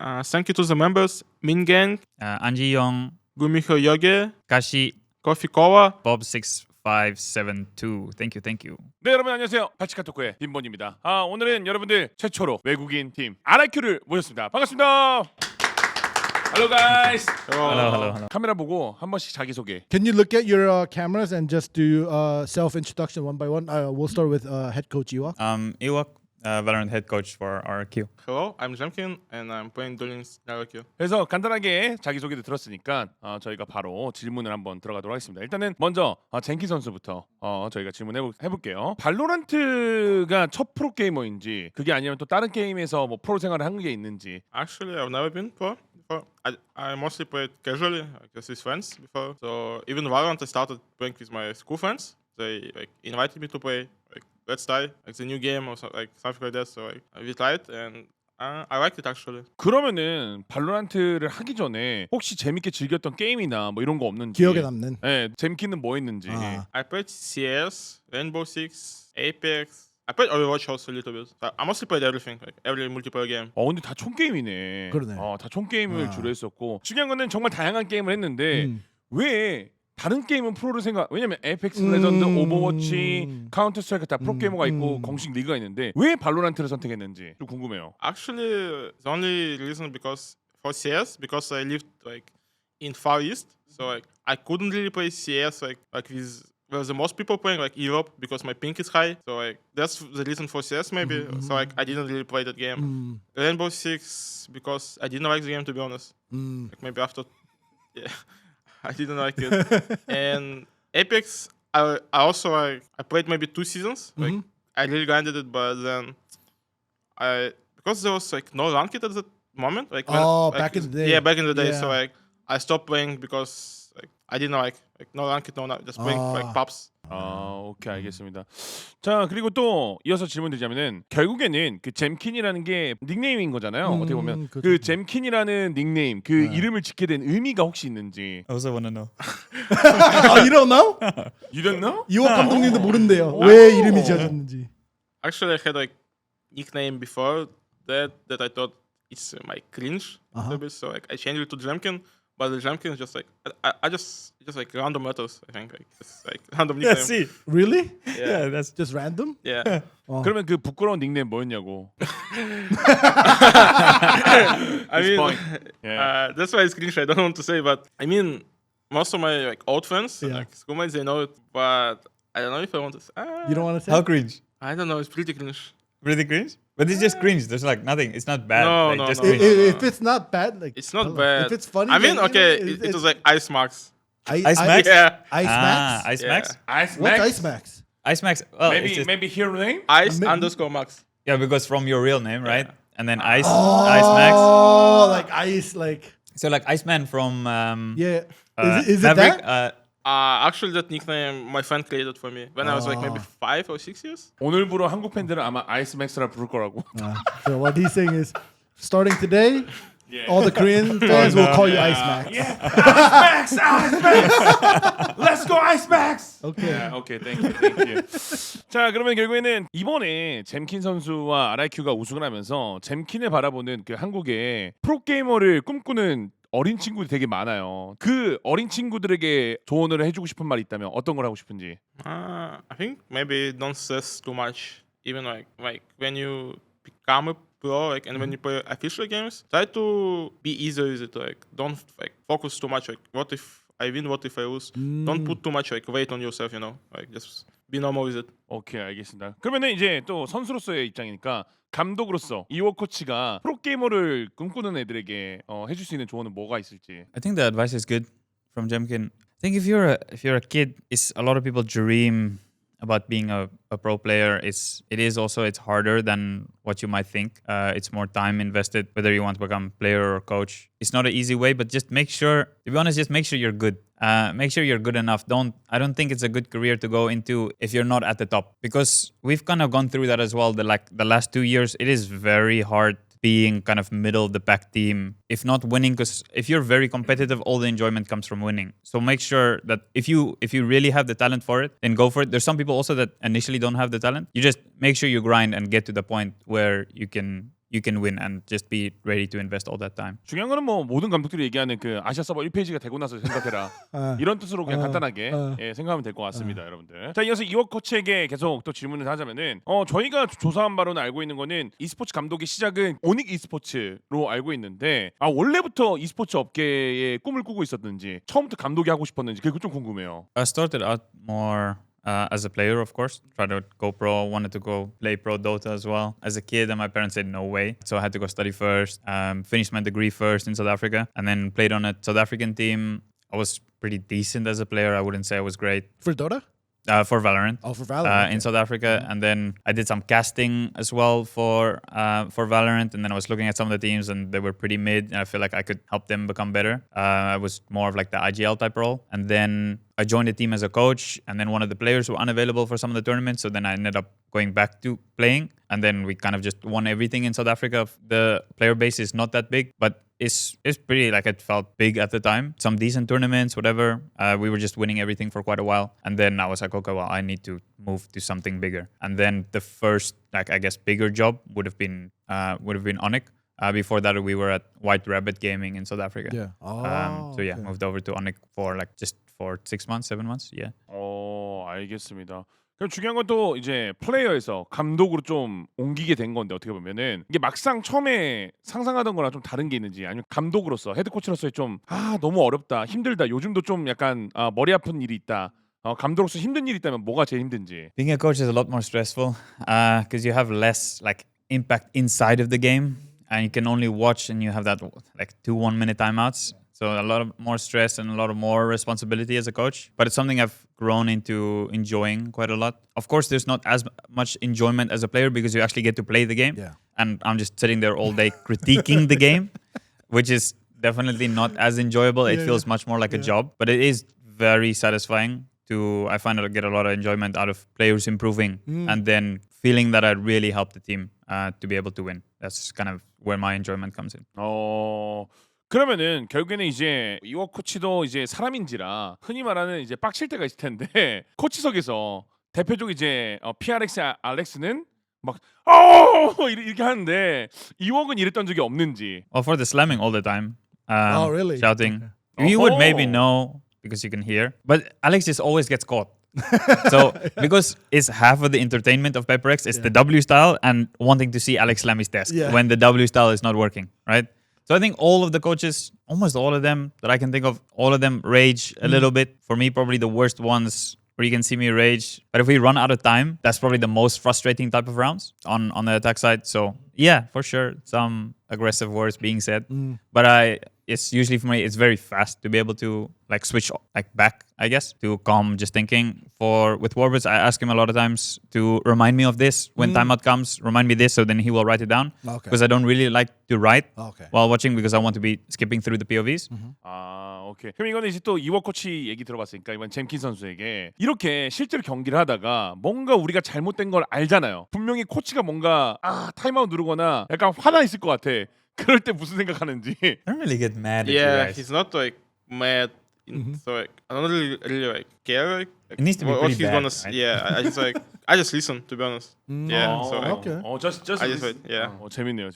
Thank you to the members 민갱, 안지영, 구미호 여게, 가시, 커피코와, Bob6572. Thank you. 네, 여러분 안녕하세요. 발치카토크의 빈본입니다. 오늘은 여러분들 최초로 외국인 팀 RRQ를 모셨습니다. 반갑습니다. Hello guys. Hello. 카메라 보고 한 번씩 자기소개. Can you look at your cameras and just do self-introduction one by one? We'll start with head coach Ewok. Ewok, VALORANT head coach for RRQ. Hello, I'm Jemkin and I'm playing Duel Links RRQ. 그래서 간단하게 자기소개도 들었으니까 저희가 바로 질문을 한번 들어가도록 하겠습니다. 일단은 먼저 젠키 선수부터 저희가 질문해볼게요. 발로란트가 첫 프로게이머인지 그게 아니면 또 다른 게임에서 뭐 프로 생활을 한 게 있는지. Actually, I've never been pro. I mostly played casually, just with friends before. So even Valorant, I started playing with my school friends. They invited me to play Let's Die, the new game or something like that. So we tried and I liked it actually. 그러면은 발로란트를 하기 전에 혹시 재밌게 즐겼던 게임이나 뭐 이런 거 없는지. 기억에 남는. 네, 잼키는 뭐 했는지. I played CS, Rainbow Six, Apex. I played Overwatch also a little bit. I mostly played everything, every multiplayer game. 근데 다 총 게임이네. 그러네. 다 총 게임을 주로 했었고 중요한 거는 정말 다양한 게임을 했는데 왜 다른 게임은 프로를 왜냐면 에이펙스 레전드, 오버워치, 카운터 스트라이크 다 프로게이머가 있고 공식 리그가 있는데 왜 발로란트를 선택했는지 좀 궁금해요. Actually, the only reason because for CS because I lived in Far East, so I couldn't really play CS with well, the most people playing Europe because my ping is high. So that's the reason for CS maybe. So I didn't really play that game. Rainbow Six because I didn't like the game to be honest. Maybe after, yeah, I didn't like it. And Apex, I also I played maybe 2 seasons. I really grinded it, but then because there was no ranked at that moment. Back in the day. Yeah, back in the day. Yeah. So I stopped playing because I didn't like no ranked, just playing pops. 오케이 알겠습니다. 자 그리고 또 이어서 질문 드리자면은 결국에는 그 잼킨이라는 게 닉네임인 거잖아요. 어떻게 보면 그 잼킨이라는 닉네임 그 이름을 짓게 된 의미가 혹시 있는지. I also wanna know. You don't know? You don't know? 이wok 감독님도 모른대요. 왜 이름이 지어졌는지. Actually, I had nickname before that I thought it's cringe a little bit, so I changed it to Jemkin. But the Jemkin is just I just random letters. I think just random nickname. Yeah, see. Really? Yeah. That's Just random? Yeah. 그러면 그 부끄러운 닉네임 뭐였냐고. I mean, point. Yeah. that's why it's cringe. I don't want to say, but I mean, most of my old friends, Yeah. schoolmates, they know it. But I don't know if I want to say. You don't want to say? how cringe. I don't know. It's pretty cringe. Really cringe? But it's just cringe. There's nothing. It's not bad. No, just no. cringe. If it's not bad, It's not bad. If it's funny, I mean, then, okay, you know, it was Ice Max. Ice Max? Yeah. Ice Max. Ice Yeah. Max? Ice What's Max? Ice Max? Ice Max. Well, it's just, Maybe her name? Ice Maybe- _ Max. yeah, because from your real name, right? Yeah. And then Ice Max. Oh, like ice, like So like Iceman from yeah. Is it Maverick. that? Actually, that nickname my friend created for me when I was maybe 5 or 6 years. 오늘부로 한국 팬들은 아마 아이스 맥스라 부를 거라고. So what he's saying is, starting today, all the Korean fans will call you Ice Max. Ice Max! Let's go Ice Max! Okay. 오케이, thank you. 자, 그러면 결국에는 이번에 잼킨 선수와 RRQ가 우승을 하면서 잼킨을 바라보는 그 한국의 프로게이머를 꿈꾸는 어린 친구들이 되게 많아요. 그 어린 친구들에게 조언을 해주고 싶은 말이 있다면 어떤 걸 하고 싶은지. I think maybe don't stress too much. Even when you become a pro, and when you play official games, try to be easy with it. Don't focus too much. What if I win? What if I lose? Don't put too much weight on yourself. Just be normal with it. 오케이, 알겠습니다. 그러면은 이제 또 선수로서의 입장이니까 감독으로서 이워 코치가 프로게이머를 꿈꾸는 애들에게 해줄 수 있는 조언은 뭐가 있을지. I think the advice is good from Jemkin. I think if you're a kid, it's a lot of people dream about being a pro player. It's harder than what you might think. It's more time invested, whether you want to become player or coach. It's not an easy way, but just make sure, to be honest, just make sure you're good. Make sure you're good enough. I don't think it's a good career to go into if you're not at the top, because we've kind of gone through that as well. The last 2 years, it is very hard being kind of middle of the pack team, if not winning, because if you're very competitive, all the enjoyment comes from winning. So make sure that if you really have the talent for it, then go for it. There's some people also that initially don't have the talent. You just make sure you grind and get to the point where you can you can win and just be ready to invest all that time. 중요한 거는 뭐 모든 감독들이 얘기하는 그 아시아 서버 1페이지가 되고 나서 생각해라 이런 뜻으로 그냥 간단하게 예, 생각하면 될 것 같습니다, 여러분들. 자, 이어서 이워 코치에게 계속 또 질문을 하자면은 저희가 조사한 바로는 알고 있는 거는 e스포츠 감독의 시작은 오닉 e스포츠로 알고 있는데 원래부터 e스포츠 업계에 꿈을 꾸고 있었는지 처음부터 감독이 하고 싶었는지 그게 좀 궁금해요. I started out more as a player, of course. Tried to go pro, wanted to go play pro Dota as well. As a kid, and my parents said no way. So I had to go study first, finished my degree first in South Africa, and then played on a South African team. I was pretty decent as a player. I wouldn't say I was great. For Dota? For VALORANT. Oh, for VALORANT. In South Africa. And then I did some casting as well for VALORANT. And then I was looking at some of the teams and they were pretty mid. And I feel like I could help them become better. I was more of like the IGL type role. And then I joined the team as a coach. And then one of the players were unavailable for some of the tournaments. So then I ended up going back to playing. And then we kind of just won everything in South Africa. The player base is not that big, but it's pretty, like, it felt big at the time. Some decent tournaments, whatever. We were just winning everything for quite a while. And then I was like, okay, well, I need to move to something bigger. And then the first, like, I guess, bigger job would have been Onyx. Before that, we were at White Rabbit Gaming in South Africa. Yeah. So yeah, moved over to Onyx for like just for 6 months, 7 months. Yeah. 알겠습니다. 그럼 중요한 건 또 이제 플레이어에서 감독으로 좀 옮기게 된 건데 어떻게 보면은 이게 막상 처음에 상상하던 거랑 좀 다른 게 있는지 아니면 감독으로서 헤드 코치로서의 좀 너무 어렵다, 힘들다, 요즘도 좀 약간 머리 아픈 일이 있다. 감독으로서 힘든 일이 있다면 뭐가 제일 힘든지. Being a coach is a lot more stressful because you have less like impact inside of the game and you can only watch and you have that like 2 1-minute timeouts. So a lot of more stress and a lot of more responsibility as a coach. But it's something I've grown into enjoying quite a lot. Of course, there's not as much enjoyment as a player because you actually get to play the game. Yeah. And I'm just sitting there all day critiquing the game, which is definitely not as enjoyable. It feels much more like a job. But it is very satisfying. I find I get a lot of enjoyment out of players improving and then feeling that I really helped the team to be able to win. That's kind of where my enjoyment comes in. 그러면은 결국에는 이제 이워 코치도 이제 사람인지라 흔히 말하는 이제 빡칠 때가 있을 텐데 코치석에서 대표적 이제 PRX 알렉스는 막 이렇게 하는데 이웍은 이랬던 적이 없는지. Well, for the slamming all the time, really? shouting. You would maybe know because you can hear, but Alex just always gets caught. So because it's half of the entertainment of PepperX, it's the W style and wanting to see Alex slam his desk when the W style is not working, right? So I think all of the coaches, almost all of them that I can think of, all of them rage a little bit. For me, probably the worst ones where you can see me rage. But if we run out of time, that's probably the most frustrating type of rounds on the attack side. So yeah, for sure, some aggressive words being said. But it's usually for me, it's very fast to be able to like switch like back, I guess, to calm just thinking. With Warbirds, I ask him a lot of times to remind me of this when timeout comes, remind me this, so then he will write it down. Because I don't really like to write while watching because I want to be skipping through the POVs. 오케이. 그럼 이거는 이제 또 이워 코치 얘기 들어봤으니까 이번 잼킨 선수에게 이렇게 실제로 경기를 하다가 뭔가 우리가 잘못된 걸 알잖아요. 분명히 코치가 뭔가 타임아웃 누르거나 약간 화나 있을 것 같아. 그럴 때 무슨 생각하는지. I don't really get mad at you Yeah, guys. he's not like mad. So like, I don't really like care. Like, It needs to be what pretty he's bad, gonna. right? Yeah, I just like I just listen, to be honest. Yeah. So like, okay. just I just wait. Yeah. 재밌네요.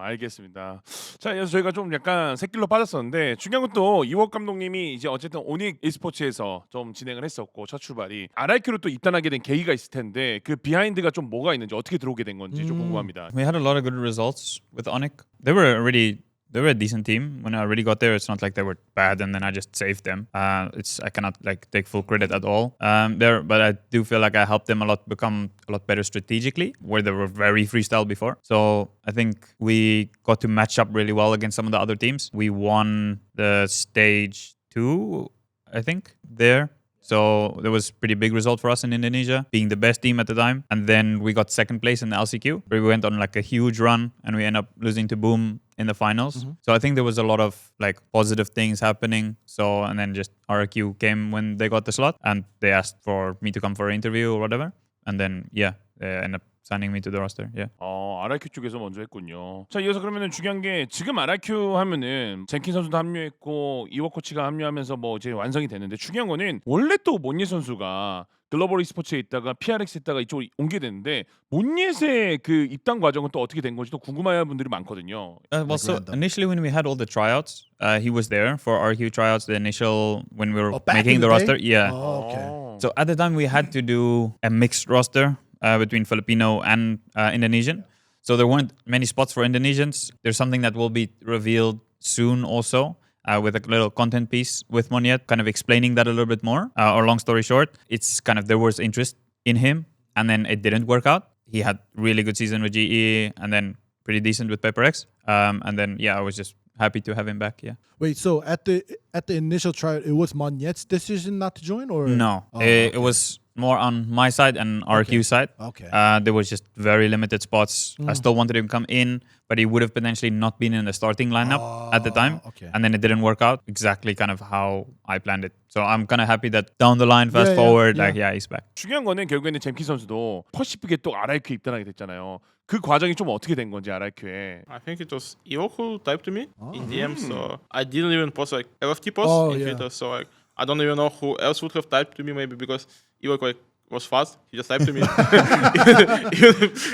알겠습니다. 자, 그래서 저희가 좀 약간 새길로 빠졌었는데 중요한 건 또 이웍 감독님이 이제 어쨌든 오닉 e스포츠에서 좀 진행을 했었고 첫 출발이 RRQ로 또 입단하게 된 계기가 있을 텐데 그 비하인드가 좀 뭐가 있는지 어떻게 들어오게 된 건지 좀 궁금합니다. We had a lot of good results with Onyx. They were a decent team when I already got there. It's not like they were bad and then I just saved them. I cannot like take full credit at all. But I do feel like I helped them become a lot better strategically, where they were very freestyle before. So I think we got to match up really well against some of the other teams. We won the stage 2, I think, there. So there was a pretty big result for us in Indonesia, being the best team at the time. And then we got second place in the LCQ, where we went on like a huge run and we ended up losing to Boom in the finals. So I think there was a lot of like positive things happening. So, and then just RRQ came when they got the slot and they asked for me to come for an interview or whatever. And then, yeah, they ended up signing me to the roster. Yeah. RRQ 쪽에서 먼저 했군요. 자, 이어서 그러면은 중요한 게 지금 RRQ 하면은 젠킨 선수도 합류했고 이워 코치가 합류하면서 뭐 이제 완성이 됐는데 중요한 거는 원래 또 몬예 선수가 글로벌 e스포츠에 있다가 PRX에 있다가 이쪽으로 옮게 됐는데 몬예의 그 입단 과정은 또 어떻게 된 건지 또 궁금해하는 분들이 많거든요. Well, so initially when we had all the tryouts, he was there for RRQ tryouts. The initial when we were back making in the day? roster, yeah. Oh, okay. So at the time we had to do a mixed roster between Filipino and Indonesian. So there weren't many spots for Indonesians. There's something that will be revealed soon also. With a little content piece with Monyet, kind of explaining that a little bit more. Or long story short, it's kind of there was interest in him, and then it didn't work out. He had really good season with GE, and then pretty decent with PaperX. And then I was just happy to have him back. Yeah. Wait, so at the initial trial, it was Monyet's decision not to join, or No, it was more on my side and RQ side. Okay. There was just very limited spots. I still wanted him to come in, but he would have potentially not been in the starting lineup at the time. Okay. And then it didn't work out exactly kind of how I planned it. So I'm kind of happy that down the line, fast Yeah, forward, yeah. he's back. 중요한 거는 결국에는 잼킨 선수도 퍼시픽에 또 RRQ에 입단하게 됐잖아요. 그 과정이 좀 어떻게 된 건지 RRQ에. I think it was Ewok who typed to me in DM, so I didn't even post like LFT post in Twitter. So like I don't even know who else would have typed to me, maybe because Ewok like was fast. He just typed to me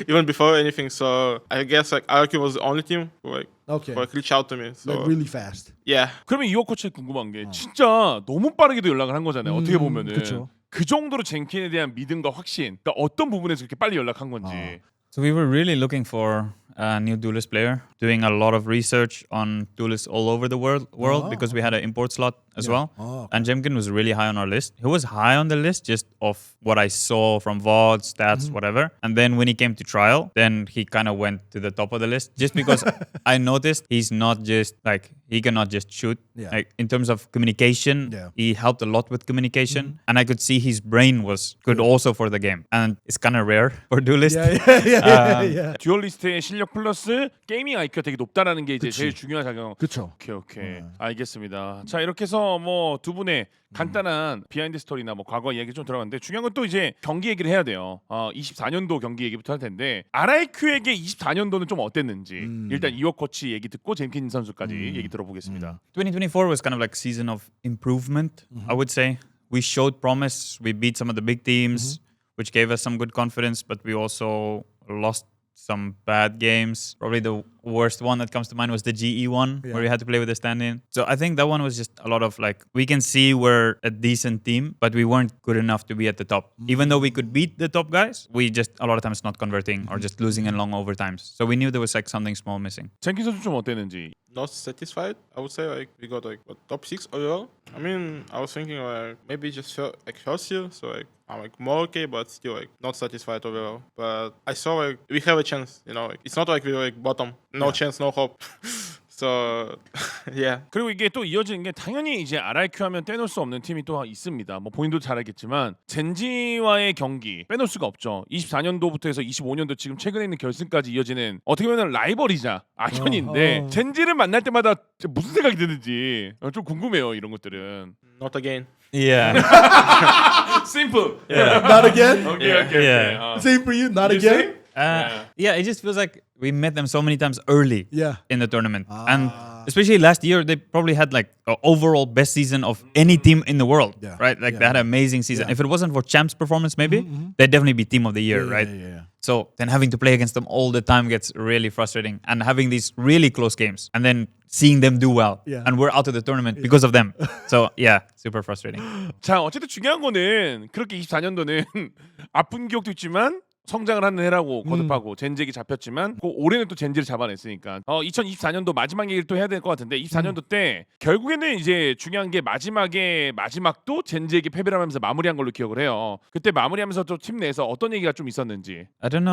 even before anything. So I guess like RRQ was the only team who like reached out to me. So like really fast. yeah. 그러면 이워 코치 궁금한 게 진짜 너무 빠르게도 연락을 한 거잖아요. 어떻게 보면은 그쵸. 그 정도로 젠킨에 대한 믿음과 확신, 그러니까 어떤 부분에서 그렇게 빨리 연락한 건지. So we were really looking for a new duelist player, doing a lot of research on duelists all over the world because we had an import slot as well. And Jemkin was really high on our list. He was high on the list just of what I saw from VOD, stats, whatever. And then when he came to trial, then he kind of went to the top of the list just because I noticed he's not just like, he cannot just shoot. Yeah. Like in terms of communication, he helped a lot with communication. And I could see his brain was good also for the game. And it's kind of rare for duelists. Yeah. 듀얼리스트의 실력 플러스 게이밍 IQ가 되게 높다라는 게 이제 제일 중요한 작용. 그쵸. 오케이. 알겠습니다. 자, 이렇게 해서 뭐 두 분의 간단한 비하인드 스토리나 뭐 과거 이야기 좀 들어봤는데 중요한 건 또 이제 경기 얘기를 해야 돼요. 24년도 경기 얘기부터 할 텐데 RRQ에게 24년도는 좀 어땠는지 일단 이워 코치 얘기 듣고 잼킨 선수까지 얘기 들어보겠습니다. 2024 was kind of like season of improvement, I would say. We showed promise. We beat some of the big teams, which gave us some good confidence, but we also lost some bad games. Probably the worst one that comes to mind was the GE one, where we had to play with a stand-in. So I think that one was just a lot of like, we can see we're a decent team, but we weren't good enough to be at the top. Even though we could beat the top guys, we just a lot of times not converting or just losing in long overtimes. So we knew there was like something small missing. 젠킨 선수 좀 어땠는지. Not satisfied. I would say like we got like what, top 6 overall. I mean, I was thinking like maybe just like first year, so like I'm like more okay, but still like not satisfied overall. But I saw like we have a chance, you know. Like, it's not like we were like bottom, no chance, no hope. So yeah. 그리고 이게 또 이어지는 게 당연히 이제 RRQ 하면 떼놓을 수 없는 팀이 또 있습니다. 뭐 본인도 잘 알겠지만 젠지와의 경기 빼놓을 수가 없죠. 24년도부터 해서 25년도 지금 최근에 있는 결승까지 이어지는 어떻게 보면 라이벌이자 악연인데 젠지를 만날 때마다 무슨 생각이 드는지 좀 궁금해요. 이런 것들은. Not again. Yeah. Simple. Not again? Okay. Same for you, not again? Yeah, it just feels like we met them so many times early in the tournament. And especially last year, they probably had like an overall best season of any team in the world, right? Like they had an amazing season. If it wasn't for Champ's performance, maybe, they'd definitely be team of the year, right? So then having to play against them all the time gets really frustrating. And having these really close games and then seeing them do well. And we're out of the tournament because of them. So yeah, super frustrating. 자, 어쨌든 중요한 거는 그렇게 24년도는 아픈 기억도 있지만 성장을 하는 해라고 거듭하고 젠지에게 잡혔지만 그 올해는 또 젠지를 잡아냈으니까 2024년도 마지막 얘기를 또 해야 될 것 같은데 24년도 때 결국에는 이제 중요한 게 마지막도 젠지에게 패배를 하면서 마무리한 걸로 기억을 해요. 그때 마무리하면서 또 팀 내에서 어떤 얘기가 좀 있었는지. I don't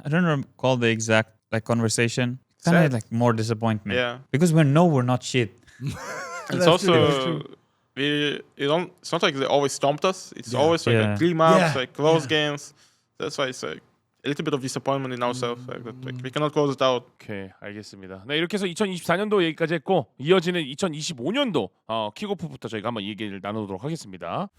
recall the exact like conversation. Kind of like more disappointment. Yeah. Because we're not shit. It's also it's not like they always stomped us. It's always like 3 maps, like close games. That's why it's like a little bit of disappointment in ourselves. Like we cannot close it out. 오케이, 알겠습니다. 네, 이렇게 해서 2024년도 얘기까지 했고 이어지는 2025년도 킥오프부터 저희가 한번 얘기를 나누도록 하겠습니다.